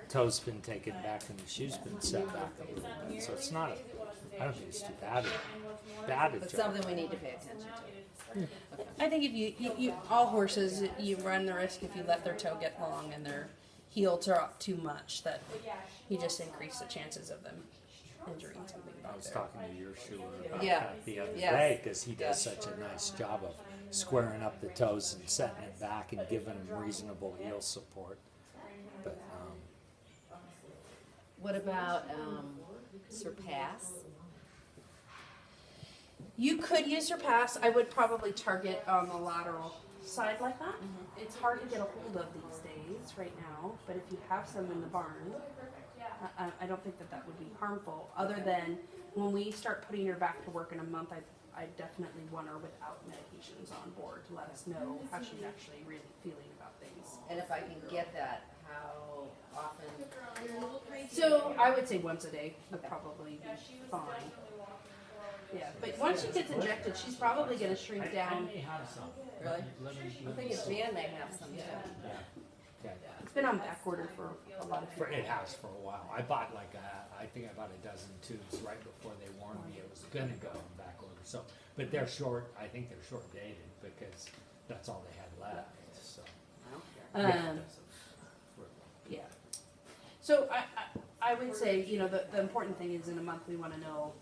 toe's been taken back and the shoe's been set back a little bit. So it's not I don't think it's too bad a But job. something we need to pay attention to. I think if you all horses, you run the risk if you let their toe get long and their heel drop too much that you just increase the chances of them injuring something I back was there. talking to your shoer about Yeah. that the other Yes. day because he does Yes. such a nice job of squaring up the toes and setting it back and giving them reasonable heel support. But What about surpass? You could use your pass. I would probably target on the lateral side like that. It's hard to get a hold of these days right now, but if you have some in the barn, I don't think that would be harmful. Other than when we start putting her back to work in a month, I definitely want her without medications on board to let us know how she's actually really feeling about things. And if I can get that, how often? So I would say once a day would probably be fine. Yeah, but once she gets injected, she's probably going to shrink down. Really? I'm thinking Jan may have some too. okay. It's been on back order for a lot of people. It has for a while. I bought I think I bought a dozen tubes right before they warned me it was gonna go in back order. So, but they're short. I think they're short dated because that's all they had left. So, Yeah. So I would say, you know, the important thing is in a month we want to know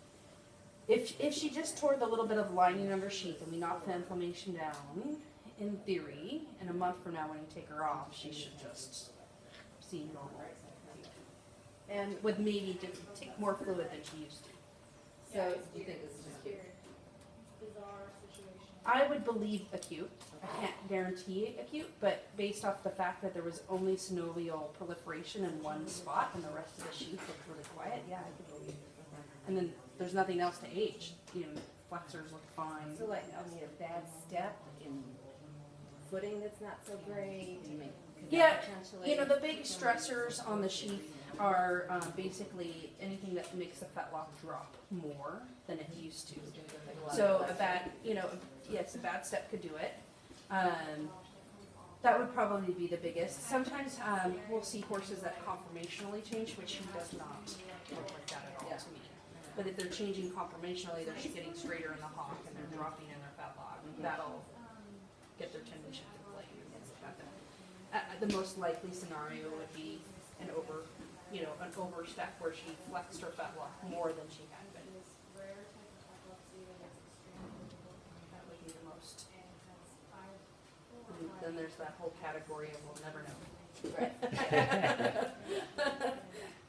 if she just tore the little bit of lining of her sheath and we knock the inflammation down, in theory, in a month from now when you take her off, she should just see normal. And with maybe just take more fluid than she used to. So do you think this is just cute? I would believe acute. I can't guarantee acute, but based off the fact that there was only synovial proliferation in one spot and the rest of the sheath looked really quiet, yeah, I could believe it. And then there's nothing else to age. You know, flexors look fine. So like, I mean, a bad step in footing that's not so great, you may, could Yeah, that potentially. you know, the big stressors on the sheath are basically anything that makes the fetlock drop more than it used to. So a bad, you know, yes, a bad step could do it. That would probably be the biggest. Sometimes we'll see horses that conformationally change, which she does not look like that at all to me. But if they're changing conformationally, they're getting straighter in the hock and they're dropping in their fetlock. That'll get their tendon shift inflamed. The most likely scenario would be an overstep where she flexed her fetlock more than she had been. That would be the most. And then there's that whole category of we'll never know. Right.